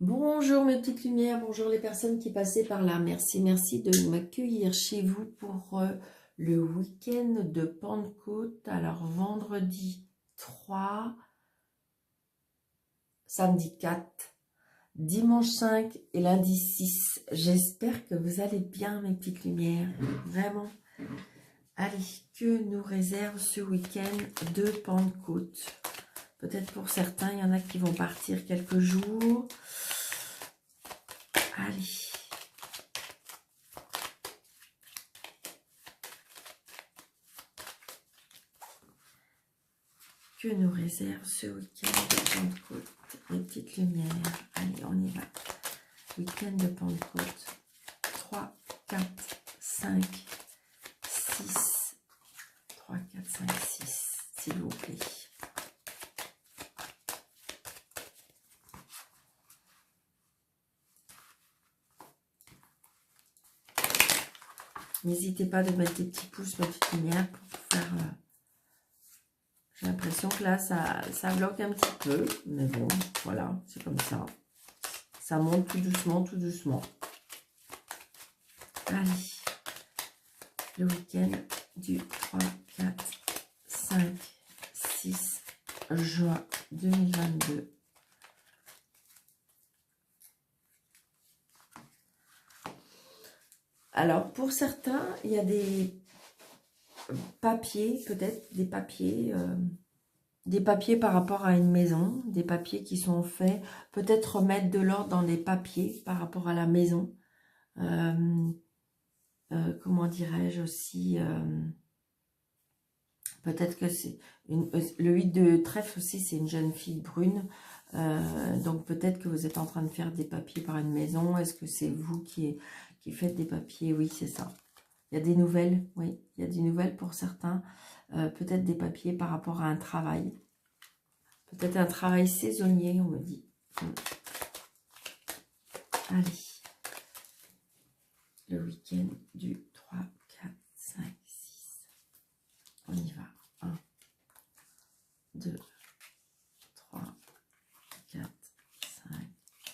Bonjour mes petites lumières, bonjour les personnes qui passaient par là. Merci de m'accueillir chez vous pour le week-end de Pentecôte. Alors vendredi 3, samedi 4, dimanche 5 et lundi 6. J'espère que vous allez bien mes petites lumières, vraiment. Allez, que nous réserve ce week-end de Pentecôte? Peut-être pour certains, il y en a qui vont partir quelques jours. Allez. Que nous réserve ce week-end de Pentecôte? Les petites lumières. Allez, on y va. Week-end de Pentecôte. 3, 4, 5, 6. 3, 4, 5, 6. S'il vous plaît. N'hésitez pas de mettre des petits pouces, ma petite lumière, pour faire... J'ai l'impression que là, ça bloque un petit peu. Mais bon, voilà, c'est comme ça. Ça monte tout doucement, tout doucement. Allez. Le week-end du 3, 4, 5, 6 juin 2022. Alors, pour certains, il y a des papiers, peut-être des papiers par rapport à une maison, des papiers qui sont faits, peut-être remettre de l'ordre dans les papiers par rapport à la maison. Comment dirais-je aussi, peut-être que c'est le 8 de trèfle aussi, c'est une jeune fille brune, donc peut-être que vous êtes en train de faire des papiers par une maison. Est-ce que c'est vous qui faites des papiers? Oui, c'est ça. Il y a des nouvelles, oui, il y a des nouvelles pour certains, peut-être des papiers par rapport à un travail, peut-être un travail saisonnier, on me dit. Allez, le week-end du 3, 4, 5, 6, on y va. 1, 2, 3, 4, 5,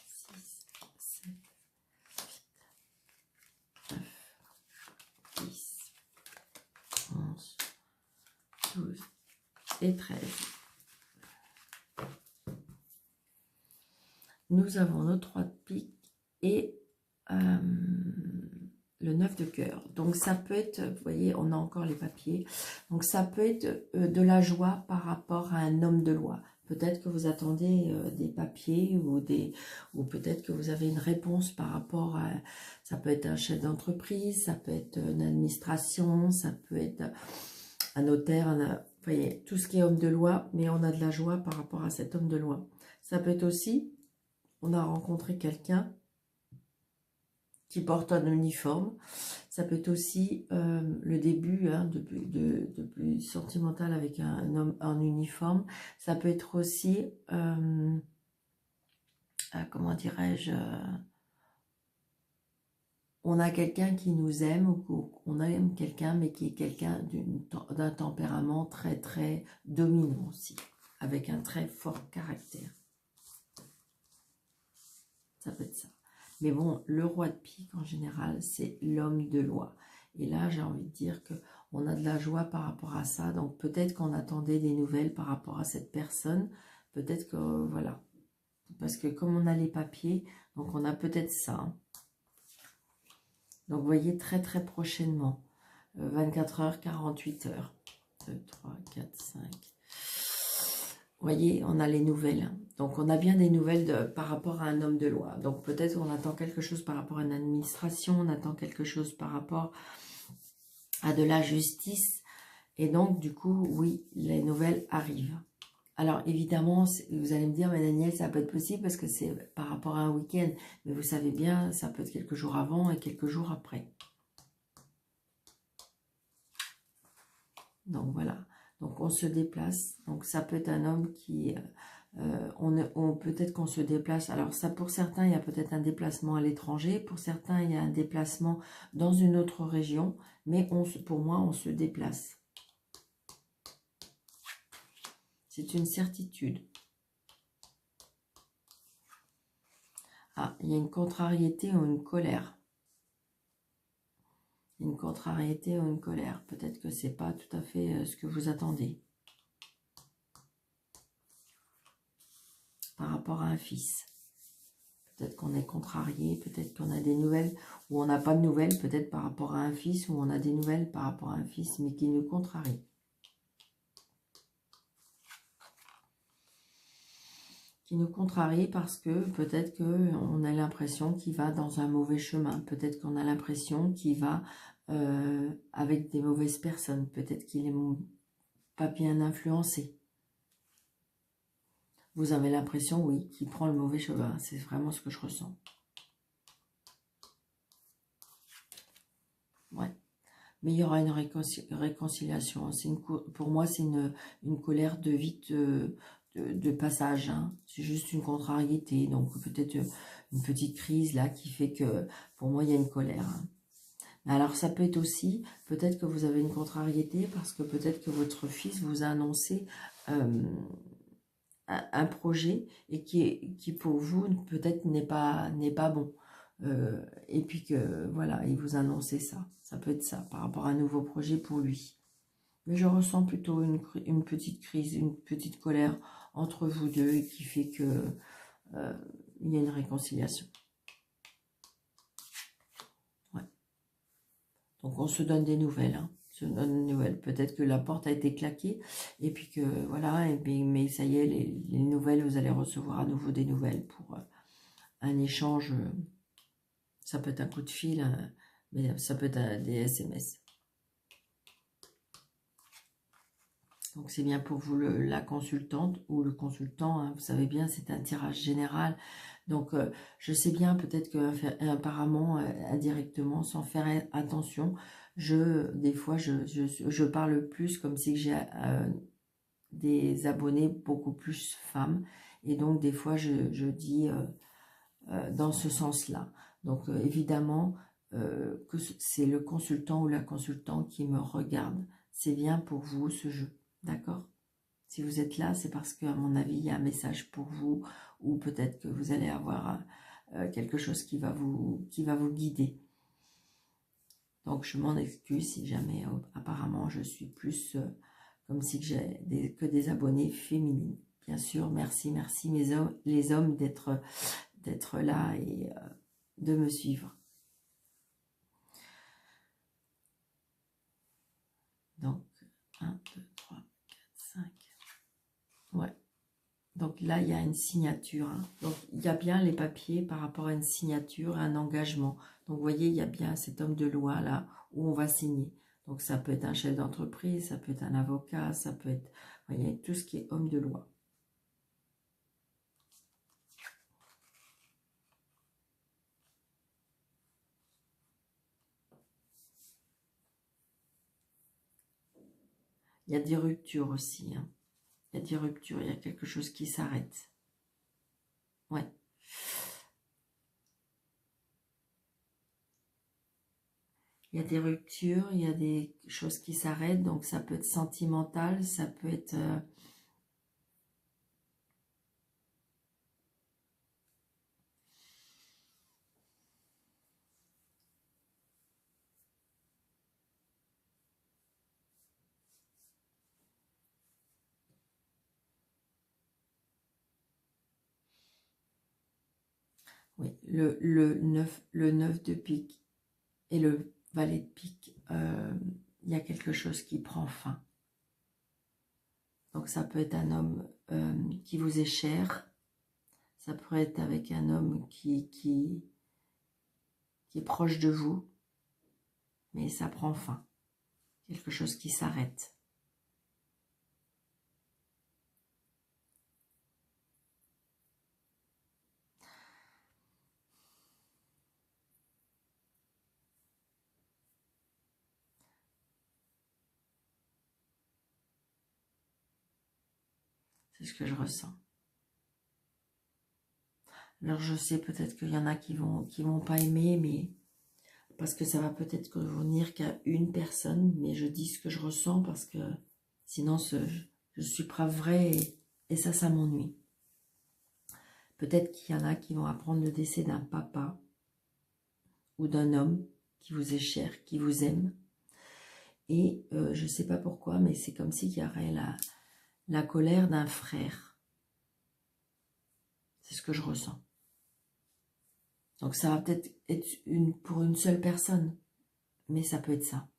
6, 7, 8, 9, 10, 11, 12 et 13. Nous avons nos 3 de pique et le 9 de cœur. Donc ça peut être, vous voyez, on a encore les papiers. Donc ça peut être de la joie par rapport à un homme de loi. Peut-être que vous attendez des papiers ou peut-être que vous avez une réponse par rapport à... Ça peut être un chef d'entreprise, ça peut être une administration, ça peut être un notaire, vous voyez, tout ce qui est homme de loi, mais on a de la joie par rapport à cet homme de loi. Ça peut être aussi, on a rencontré quelqu'un qui porte un uniforme. Ça peut être aussi le début de plus sentimental avec un homme en uniforme. Ça peut être aussi, comment dirais-je, on a quelqu'un qui nous aime, ou on aime quelqu'un, mais qui est quelqu'un d'un tempérament très très dominant aussi, avec un très fort caractère. Ça peut être ça. Mais bon, le roi de pique, en général, c'est l'homme de loi. Et là, j'ai envie de dire qu'on a de la joie par rapport à ça. Donc, peut-être qu'on attendait des nouvelles par rapport à cette personne. Peut-être que, voilà. Parce que comme on a les papiers, donc on a peut-être ça. Hein. Donc, vous voyez, très, très prochainement. 24 heures, 48 heures. 2, 3, 4, 5... Vous voyez, on a les nouvelles. Donc, on a bien des nouvelles par rapport à un homme de loi. Donc, peut-être on attend quelque chose par rapport à une administration, on attend quelque chose par rapport à de la justice. Et donc, du coup, oui, les nouvelles arrivent. Alors, évidemment, vous allez me dire, mais Daniel, ça peut être possible parce que c'est par rapport à un week-end. Mais vous savez bien, ça peut être quelques jours avant et quelques jours après. Donc, voilà. Donc, on se déplace. Donc, ça peut être un homme qui... peut-être qu'on se déplace. Alors, ça, pour certains, il y a peut-être un déplacement à l'étranger. Pour certains, il y a un déplacement dans une autre région. Mais pour moi, on se déplace. C'est une certitude. Ah, il y a une contrariété ou une colère. Une contrariété ou une colère. Peut-être que c'est pas tout à fait ce que vous attendez. Par rapport à un fils. Peut-être qu'on est contrarié, peut-être qu'on a des nouvelles, ou on n'a pas de nouvelles, peut-être par rapport à un fils, ou on a des nouvelles par rapport à un fils, mais qui nous contrarie. Qui nous contrarie parce que peut-être qu'on a l'impression qu'il va dans un mauvais chemin. Peut-être qu'on a l'impression qu'il va avec des mauvaises personnes. Peut-être qu'il est pas bien influencé. Vous avez l'impression, oui, qu'il prend le mauvais chemin. C'est vraiment ce que je ressens. Ouais. Mais il y aura une réconciliation. Pour moi, c'est une colère de vite de passage. Hein. C'est juste une contrariété. Donc peut-être une petite crise là qui fait que pour moi, il y a une colère. Hein. Alors ça peut être aussi, peut-être que vous avez une contrariété parce que peut-être que votre fils vous a annoncé un projet et qui pour vous peut-être n'est pas bon. Et puis que voilà, il vous a annoncé ça. Ça peut être ça par rapport à un nouveau projet pour lui. Mais je ressens plutôt une petite crise, une petite colère entre vous deux et qui fait que il y a une réconciliation. Ouais. Donc on se donne des nouvelles. Hein. Se donne des nouvelles. Peut-être que la porte a été claquée et puis que voilà, mais ça y est, les nouvelles, vous allez recevoir à nouveau des nouvelles pour un échange. Ça peut être un coup de fil, mais ça peut être des SMS. Donc c'est bien pour vous la consultante ou le consultant, hein, vous savez bien, c'est un tirage général. Donc je sais bien peut-être que apparemment, indirectement, sans faire attention, des fois je parle plus comme si j'ai des abonnés beaucoup plus femmes. Et donc des fois je dis dans ce sens-là. Donc évidemment que c'est le consultant ou la consultante qui me regarde. C'est bien pour vous ce jeu. D'accord? Si vous êtes là, c'est parce qu'à mon avis, il y a un message pour vous ou peut-être que vous allez avoir quelque chose qui va vous guider. Donc, je m'en excuse si jamais, apparemment, je suis plus comme si j'ai que des abonnés féminines. Bien sûr, merci les hommes d'être là et de me suivre. Donc, 1, 2, 3, 4, 5. Ouais. Donc là, il y a une signature. Hein. Donc, il y a bien les papiers par rapport à une signature, un engagement. Donc, vous voyez, il y a bien cet homme de loi là où on va signer. Donc, ça peut être un chef d'entreprise, ça peut être un avocat, ça peut être, vous voyez, tout ce qui est homme de loi. Il y a des ruptures aussi. Hein. Il y a des ruptures, il y a quelque chose qui s'arrête. Ouais. Il y a des ruptures, il y a des choses qui s'arrêtent, donc ça peut être sentimental, ça peut être... oui, le 9 de pique et le valet de pique, il y a quelque chose qui prend fin. Donc ça peut être un homme qui vous est cher, ça pourrait être avec un homme qui est proche de vous, mais ça prend fin. Quelque chose qui s'arrête. C'est ce que je ressens. Alors je sais peut-être qu'il y en a qui vont pas aimer, mais parce que ça va peut-être convenir qu'à une personne, mais je dis ce que je ressens parce que sinon je suis pas vraie et ça m'ennuie. Peut-être qu'il y en a qui vont apprendre le décès d'un papa ou d'un homme qui vous est cher, qui vous aime. Et je ne sais pas pourquoi, mais c'est comme s'il y aurait la colère d'un frère. C'est ce que je ressens. Donc ça va peut-être être pour une seule personne, mais ça peut être ça.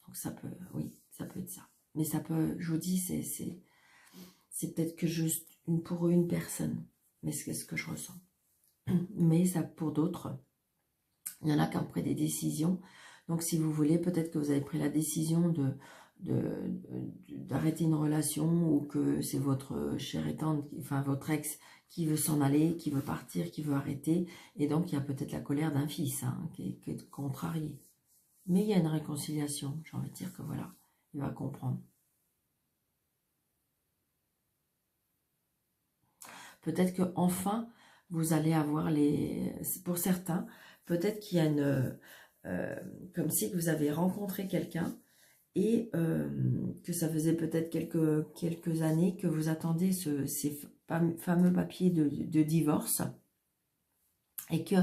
Donc ça peut, oui, ça peut être ça. Mais ça peut, je vous dis, c'est peut-être que juste pour une personne, mais c'est ce que je ressens. Mais ça, pour d'autres, il y en a qui ont pris des décisions. Donc si vous voulez, peut-être que vous avez pris la décision d'arrêter une relation, ou que c'est votre chère et tendre, enfin votre ex, qui veut s'en aller, qui veut partir, qui veut arrêter. Et donc il y a peut-être la colère d'un fils qui est contrarié. Mais il y a une réconciliation, j'ai envie de dire que voilà, il va comprendre. Peut-être que enfin vous allez avoir pour certains, peut-être qu'il y a comme si vous avez rencontré quelqu'un et que ça faisait peut-être quelques années que vous attendiez ces fameux papiers de divorce, et que,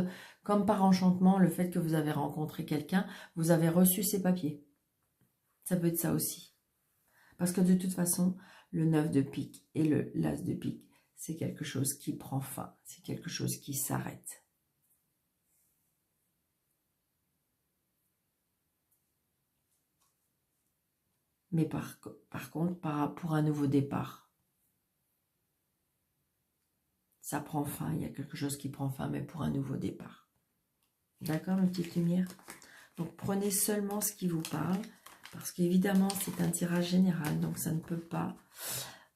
comme par enchantement, le fait que vous avez rencontré quelqu'un, vous avez reçu ces papiers. Ça peut être ça aussi. Parce que de toute façon, le 9 de pique et l'as de pique, c'est quelque chose qui prend fin, c'est quelque chose qui s'arrête. Mais par contre, pour un nouveau départ, ça prend fin, il y a quelque chose qui prend fin, mais pour un nouveau départ. D'accord, mes petites lumières? Donc, prenez seulement ce qui vous parle, parce qu'évidemment, c'est un tirage général, donc ça ne peut pas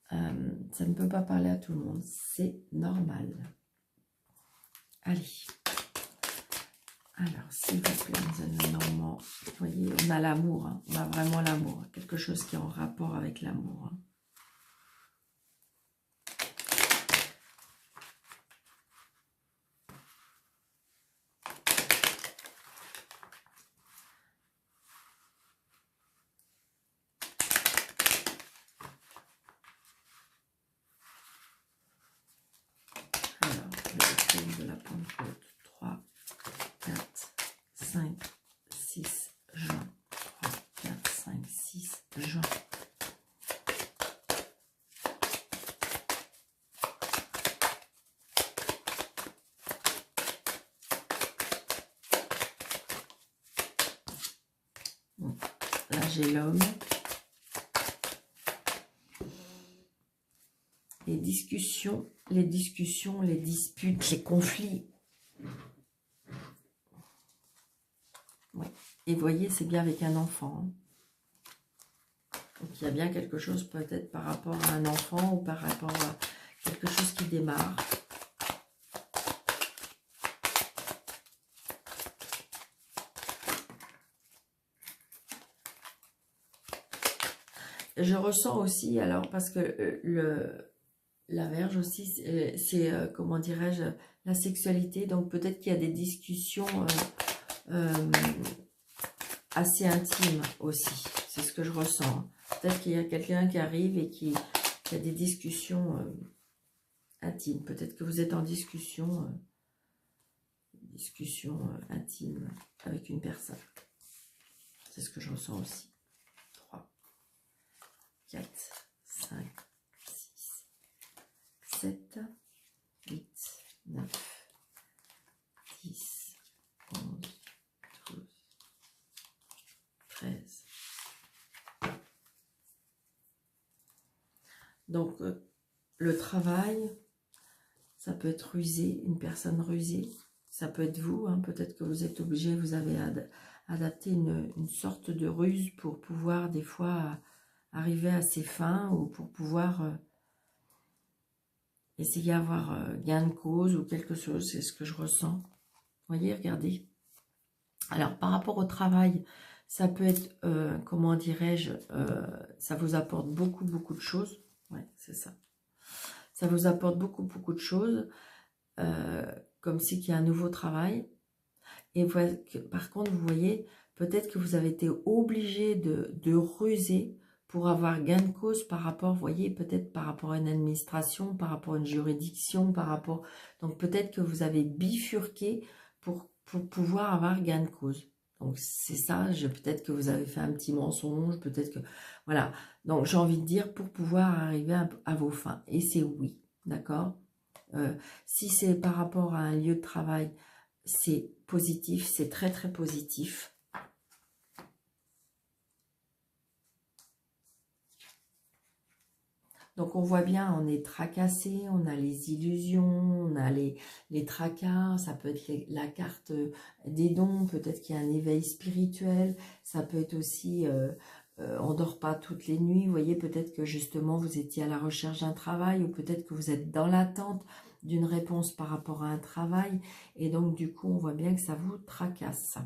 parler à tout le monde. C'est normal. Allez. Alors, s'il vous plaît, normalement, vous voyez, on a l'amour, on a vraiment l'amour, quelque chose qui est en rapport avec l'amour. Alors, le thème de la Pentecôte, 3, 4, 5, 6 juin. 3, 4, 5, 6 juin. Là, j'ai l'homme. Les discussions, les disputes, les conflits. Ouais. Et vous voyez, c'est bien avec un enfant. Donc, il y a bien quelque chose peut-être par rapport à un enfant ou par rapport à quelque chose qui démarre. Je ressens aussi, alors, parce que la Vierge aussi, c'est comment dirais-je, la sexualité. Donc, peut-être qu'il y a des discussions assez intimes aussi. C'est ce que je ressens. Peut-être qu'il y a quelqu'un qui arrive et qui a des discussions intimes. Peut-être que vous êtes en discussion intime avec une personne. C'est ce que je ressens aussi. 3, 4, 5, 6, 7, 8, 9, 10, 11, 12, 13. Donc, le travail, ça peut être rusé, une personne rusée. Ça peut être vous, peut-être que vous êtes obligé, vous avez adapté une sorte de ruse pour pouvoir des fois arriver à ses fins, ou pour pouvoir essayer d'avoir gain de cause ou quelque chose. C'est ce que je ressens. Vous voyez, regardez. Alors, par rapport au travail, ça peut être, comment dirais-je, ça vous apporte beaucoup de choses. Ouais, c'est ça. Ça vous apporte beaucoup de choses, comme si qu'il y a un nouveau travail. Et par contre, vous voyez, Peut-être que vous avez été obligé de ruser pour avoir gain de cause par rapport, vous voyez, peut-être par rapport à une administration, par rapport à une juridiction, par rapport... Donc peut-être que vous avez bifurqué pour pouvoir avoir gain de cause. Donc c'est ça, peut-être que vous avez fait un petit mensonge, peut-être que... Voilà, donc j'ai envie de dire pour pouvoir arriver à vos fins. Et c'est oui, d'accord. Si c'est par rapport à un lieu de travail, c'est positif, c'est très très positif. Donc on voit bien, on est tracassé, on a les illusions, on a les tracas, ça peut être la carte des dons, peut-être qu'il y a un éveil spirituel, ça peut être aussi, on dort pas toutes les nuits, vous voyez, peut-être que justement vous étiez à la recherche d'un travail, ou peut-être que vous êtes dans l'attente d'une réponse par rapport à un travail, et donc du coup on voit bien que ça vous tracasse.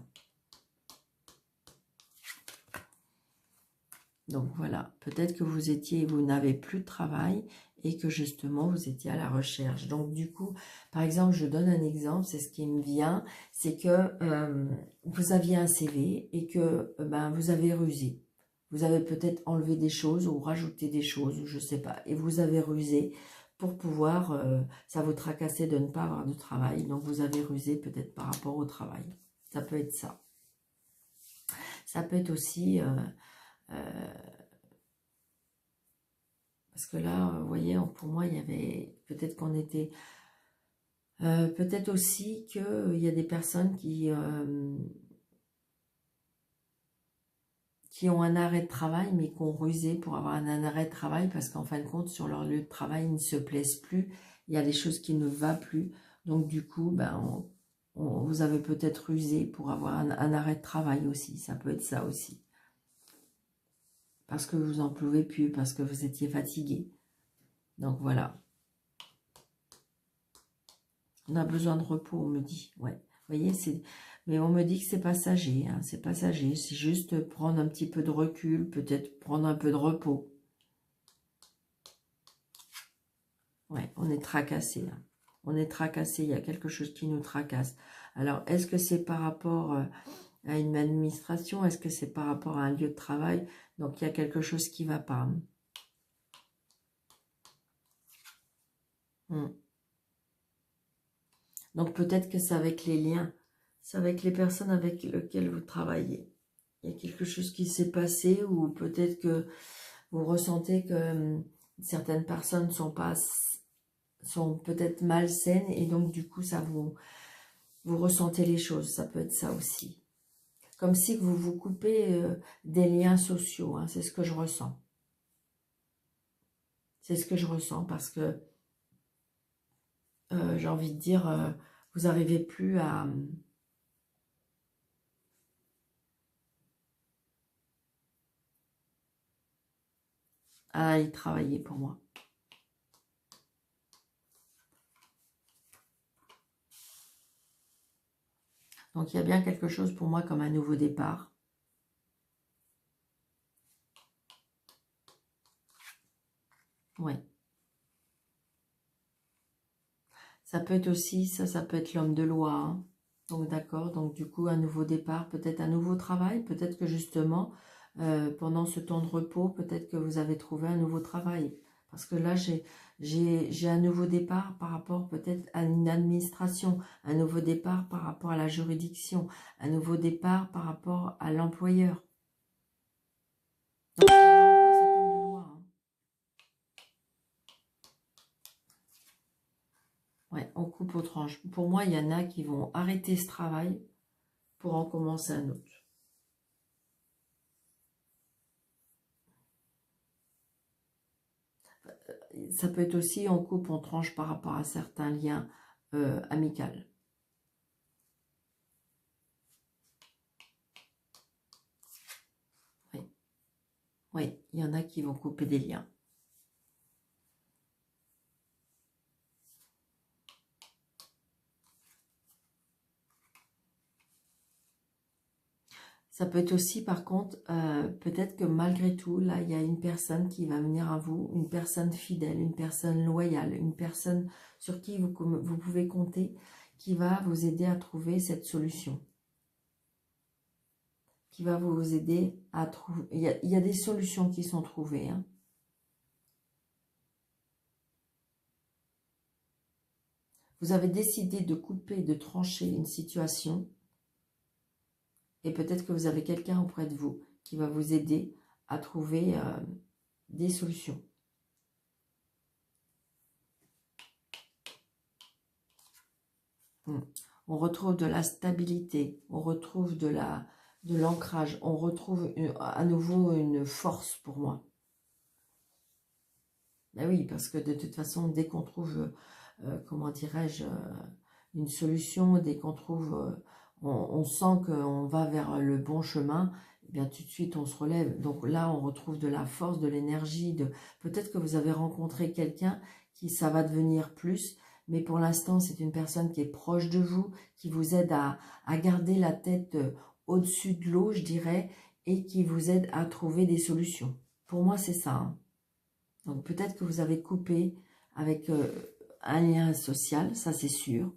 Donc voilà, peut-être que vous n'avez plus de travail et que justement vous étiez à la recherche. Donc du coup, par exemple, je donne un exemple, c'est ce qui me vient, c'est que vous aviez un CV et que ben, vous avez rusé. Vous avez peut-être enlevé des choses ou rajouté des choses, ou je ne sais pas, et vous avez rusé pour pouvoir, ça vous tracassait de ne pas avoir de travail, donc vous avez rusé peut-être par rapport au travail. Ça peut être ça. Ça peut être aussi... parce que là, vous voyez, pour moi, il y avait... Peut-être qu'on était... peut-être aussi qu'il y a des personnes qui ont un arrêt de travail, mais qui ont rusé pour avoir un arrêt de travail, parce qu'en fin de compte, sur leur lieu de travail, ils ne se plaisent plus. Il y a des choses qui ne vont plus. Donc, du coup, ben, vous avez peut-être rusé pour avoir un arrêt de travail aussi. Ça peut être ça aussi. Parce que vous n'en pouvez plus, parce que vous étiez fatigué. Donc, voilà. On a besoin de repos, on me dit. Ouais. Vous voyez, mais on me dit que c'est passager. Hein, c'est passager. C'est juste prendre un petit peu de recul, peut-être prendre un peu de repos. Ouais, on est tracassé. Hein. On est tracassé. Il y a quelque chose qui nous tracasse. Alors, est-ce que c'est par rapport à une administration? Est-ce que c'est par rapport à un lieu de travail? Donc, il y a quelque chose qui ne va pas. Donc, peut-être que c'est avec les liens. C'est avec les personnes avec lesquelles vous travaillez. Il y a quelque chose qui s'est passé, ou peut-être que vous ressentez que certaines personnes sont peut-être malsaines, et donc du coup ça vous ressentez les choses. Ça peut être ça aussi. Comme si vous vous coupez des liens sociaux. Hein, c'est ce que je ressens. C'est ce que je ressens, parce que j'ai envie de dire, vous n'arrivez plus à y travailler pour moi. Donc, il y a bien quelque chose pour moi comme un nouveau départ. Oui. Ça peut être aussi, ça peut être l'homme de loi. Hein. Donc, d'accord. Donc, du coup, un nouveau départ, peut-être un nouveau travail. Peut-être que justement, pendant ce temps de repos, peut-être que vous avez trouvé un nouveau travail. Parce que là, j'ai un nouveau départ par rapport peut-être à une administration, un nouveau départ par rapport à la juridiction, un nouveau départ par rapport à l'employeur. Donc, c'est encore cet homme de loi. Hein. Ouais, on coupe aux tranches. Pour moi, il y en a qui vont arrêter ce travail pour en commencer un autre. Ça peut être aussi, on coupe, on tranche par rapport à certains liens amicaux. Oui. Oui, il y en a qui vont couper des liens. Ça peut être aussi, par contre, peut-être que malgré tout, là, il y a une personne qui va venir à vous, une personne fidèle, une personne loyale, une personne sur qui vous pouvez compter, qui va vous aider à trouver cette solution. qui va vous aider à trouver. Il y a des solutions qui sont trouvées, hein. Vous avez décidé de couper, de trancher une situation. Et peut-être que vous avez quelqu'un auprès de vous qui va vous aider à trouver des solutions. On retrouve de la stabilité, on retrouve de l'ancrage, on retrouve à nouveau une force pour moi. Ben oui, parce que de toute façon, dès qu'on trouve, comment dirais-je, une solution, dès qu'on trouve, on sent qu'on va vers le bon chemin, eh bien tout de suite on se relève. Donc là, on retrouve de la force, de l'énergie. Peut-être que vous avez rencontré quelqu'un qui ça va devenir plus, mais pour l'instant, c'est une personne qui est proche de vous, qui vous aide à garder la tête au-dessus de l'eau, je dirais, et qui vous aide à trouver des solutions. Pour moi, c'est ça, hein. Donc peut-être que vous avez coupé avec un lien social, ça c'est sûr.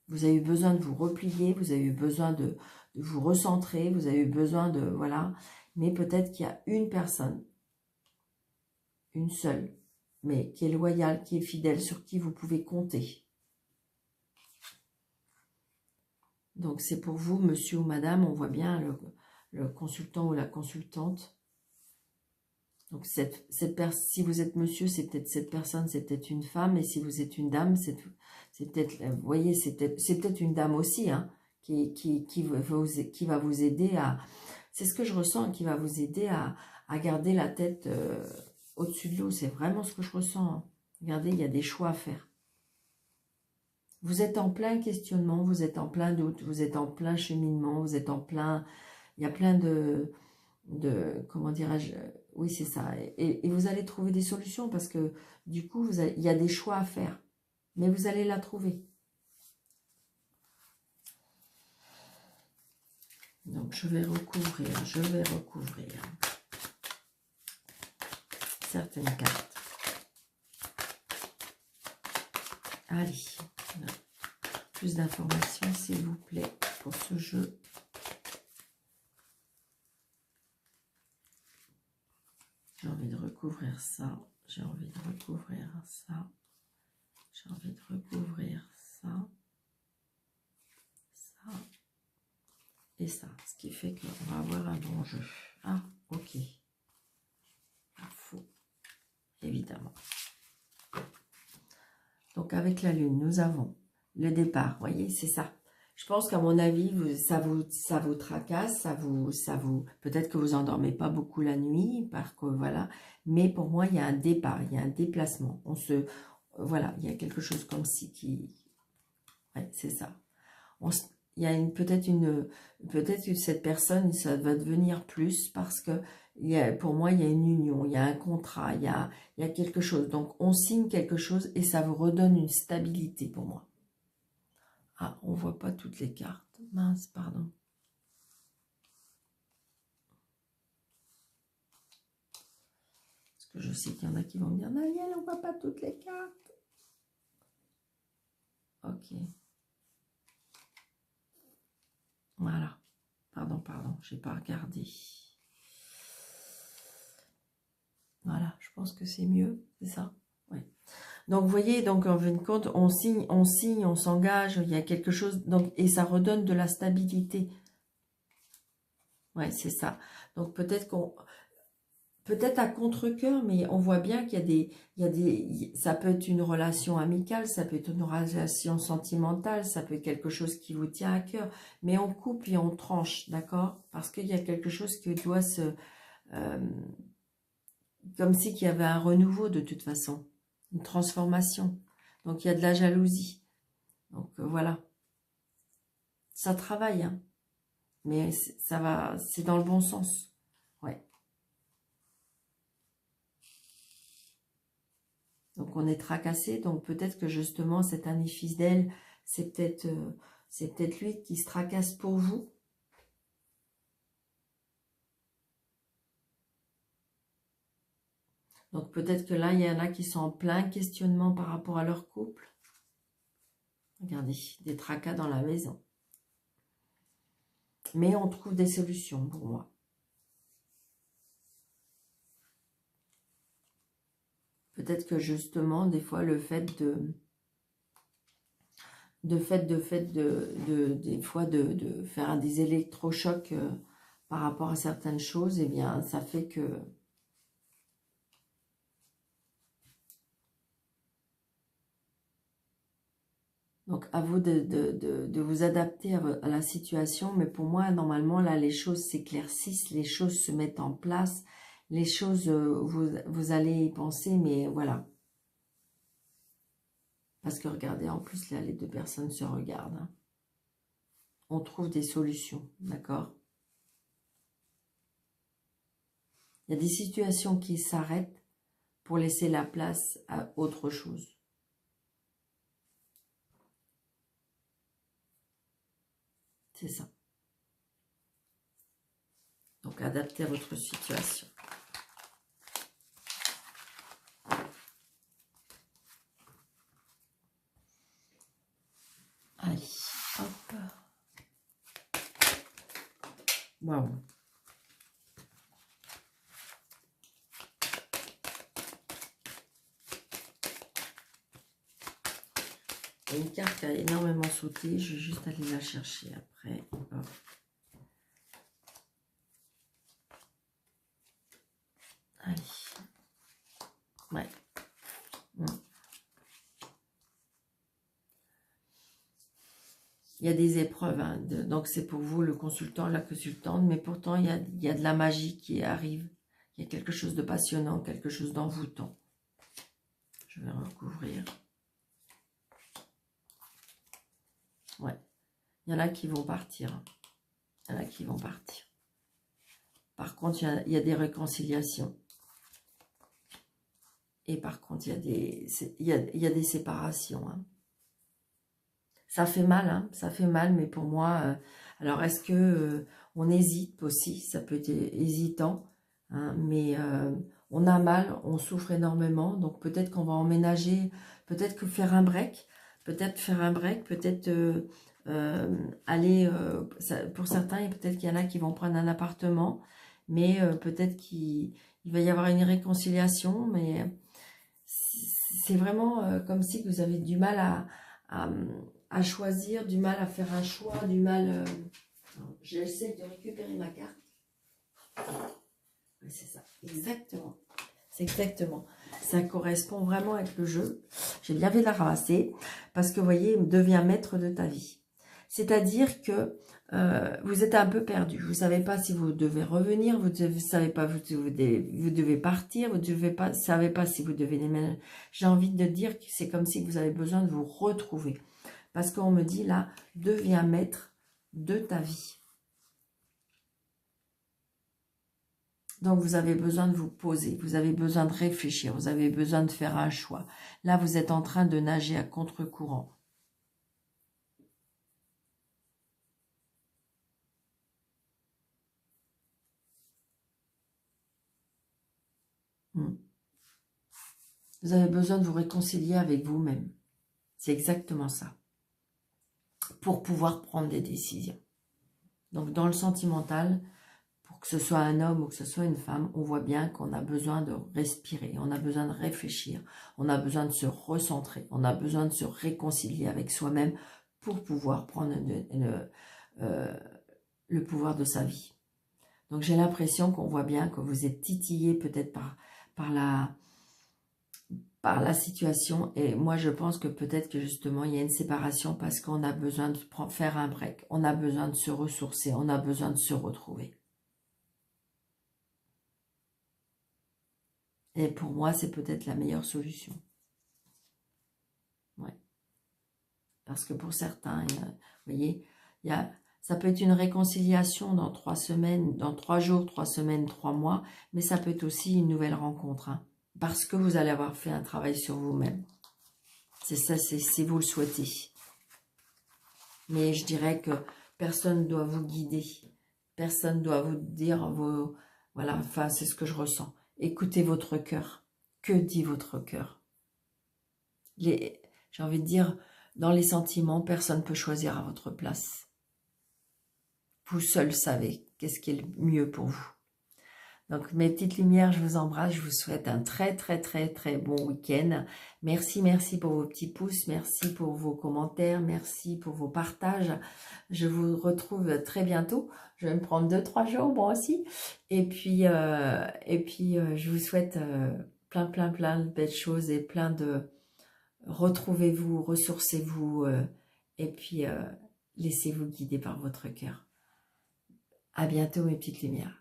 Vous avez eu besoin de vous replier, vous avez eu besoin de vous recentrer, vous avez eu besoin de... Voilà. Mais peut-être qu'il y a une personne, une seule, mais qui est loyale, qui est fidèle, sur qui vous pouvez compter. Donc c'est pour vous, monsieur ou madame, on voit bien le consultant ou la consultante. Donc si vous êtes monsieur, c'est peut-être cette personne, c'est peut-être une femme, et si vous êtes une dame, c'est peut-être, vous voyez, c'est peut-être une dame aussi, hein, qui va vous aider à, c'est ce que je ressens, qui va vous aider à garder la tête au-dessus de l'eau, c'est vraiment ce que je ressens, hein. Regardez, il y a des choix à faire. Vous êtes en plein questionnement, vous êtes en plein doute, vous êtes en plein cheminement, vous êtes en plein, il y a plein de comment dirais-je, oui c'est ça, et vous allez trouver des solutions parce que du coup il y a des choix à faire, mais vous allez la trouver. Donc je vais recouvrir certaines cartes. Allez, plus d'informations s'il vous plaît pour ce jeu. J'ai envie de recouvrir ça, j'ai envie de recouvrir ça, j'ai envie de recouvrir ça, ça et ça. Ce qui fait qu'on va avoir un bon jeu. Ah, ok. Pas faux, évidemment. Donc avec la lune, nous avons le départ, vous voyez, c'est ça. Je pense qu'à mon avis, ça vous tracasse, peut-être que vous endormez pas beaucoup la nuit, parce que voilà. Mais pour moi, il y a un départ, il y a un déplacement. Voilà, il y a quelque chose comme si qui, ouais, c'est ça. Il y a peut-être que cette personne, ça va devenir plus parce que pour moi, il y a une union, il y a un contrat, il y a quelque chose. Donc, on signe quelque chose et ça vous redonne une stabilité pour moi. Ah, on ne voit pas toutes les cartes. Mince, pardon. Parce que je sais qu'il y en a qui vont me dire, Daniel, on ne voit pas toutes les cartes. Ok. Voilà. Pardon, je n'ai pas regardé. Voilà, je pense que c'est mieux, c'est ça. Ouais. Donc, vous voyez, donc en fin de compte, on signe, on s'engage, il y a quelque chose, donc, et ça redonne de la stabilité. Ouais, c'est ça. Donc, peut-être à contre-cœur, mais on voit bien qu'il y a ça peut être une relation amicale, ça peut être une relation sentimentale, ça peut être quelque chose qui vous tient à cœur, mais on coupe et on tranche, d'accord? Parce qu'il y a quelque chose qui doit comme si qu'il y avait un renouveau de toute façon, une transformation. Donc il y a de la jalousie. Donc voilà. Ça travaille, hein. Mais ça va, c'est dans le bon sens. Ouais. Donc on est tracassé, donc peut-être que justement cet ami fidèle, c'est peut-être lui qui se tracasse pour vous. Donc peut-être que là, il y en a qui sont en plein questionnement par rapport à leur couple. Regardez, des tracas dans la maison. Mais on trouve des solutions pour moi. Peut-être que justement, des fois, le fait des fois de faire des électrochocs par rapport à certaines choses, eh bien, ça fait que... Donc, à vous de vous adapter à la situation. Mais pour moi, normalement, là, les choses s'éclaircissent, les choses se mettent en place, les choses, vous allez y penser, mais voilà. Parce que regardez, en plus, là, les deux personnes se regardent. Hein. On trouve des solutions, d'accord? Il y a des situations qui s'arrêtent pour laisser la place à autre chose. C'est ça. Donc, adaptez à votre situation. Allez, hop. Waouh. Il y a une carte qui a énormément sauté. Je vais juste aller la chercher après. Hop. Allez. Ouais. Il y a des épreuves, hein, donc c'est pour vous le consultant, la consultante, mais pourtant il y a de la magie qui arrive. Il y a quelque chose de passionnant, quelque chose d'envoûtant. Je vais recouvrir. Ouais. Il y en a qui vont partir. Il y en a qui vont partir. Par contre, il y a des réconciliations. Et par contre, il y a des séparations. Hein. Ça fait mal, hein, ça fait mal, mais pour moi, alors est-ce que on hésite aussi, ça peut être hésitant, hein, mais on a mal, on souffre énormément, donc peut-être qu'on va emménager, peut-être que faire un break, peut-être aller, pour certains, peut-être qu'il y en a qui vont prendre un appartement, mais peut-être qu'il va y avoir une réconciliation, mais c'est vraiment comme si vous avez du mal à choisir, du mal à faire un choix, du mal... J'essaie de récupérer ma carte. Oui, c'est ça, exactement. C'est exactement. Ça correspond vraiment avec le jeu. J'ai bien fait de la ramasser parce que, vous voyez, il devient maître de ta vie. C'est-à-dire que vous êtes un peu perdu. Vous ne savez pas si vous devez revenir, vous ne savez pas, vous devez partir, vous ne savez pas si vous devez déménager. J'ai envie de dire que c'est comme si vous avez besoin de vous retrouver. Parce qu'on me dit là, deviens maître de ta vie. Donc, vous avez besoin de vous poser, vous avez besoin de réfléchir, vous avez besoin de faire un choix. Là, vous êtes en train de nager à contre-courant. Vous avez besoin de vous réconcilier avec vous-même. C'est exactement ça. Pour pouvoir prendre des décisions. Donc, dans le sentimental, pour que ce soit un homme ou que ce soit une femme, on voit bien qu'on a besoin de respirer, on a besoin de réfléchir, on a besoin de se recentrer, on a besoin de se réconcilier avec soi-même pour pouvoir prendre le pouvoir de sa vie. Donc j'ai l'impression qu'on voit bien que vous êtes titillé peut-être par la situation, et moi je pense que peut-être que justement il y a une séparation parce qu'on a besoin de faire un break, on a besoin de se ressourcer, on a besoin de se retrouver. Et pour moi, c'est peut-être la meilleure solution. Ouais. Parce que pour certains, vous voyez, ça peut être une réconciliation dans 3 semaines, dans 3 jours, 3 semaines, 3 mois, mais ça peut être aussi une nouvelle rencontre. Hein, parce que vous allez avoir fait un travail sur vous-même. C'est ça, si vous le souhaitez. Mais je dirais que personne ne doit vous guider. Personne ne doit vous dire, voilà, enfin, c'est ce que je ressens. Écoutez votre cœur. Que dit votre cœur? J'ai envie de dire, dans les sentiments, personne ne peut choisir à votre place. vous seul savez qu'est-ce qui est le mieux pour vous. Donc, mes petites lumières, je vous embrasse. Je vous souhaite un très, très, très, très bon week-end. Merci, merci pour vos petits pouces. Merci pour vos commentaires. Merci pour vos partages. Je vous retrouve très bientôt. Je vais me prendre 2-3 jours, moi aussi. Et puis, je vous souhaite plein, plein, plein de belles choses et plein de... Retrouvez-vous, ressourcez-vous et puis laissez-vous guider par votre cœur. À bientôt, mes petites lumières.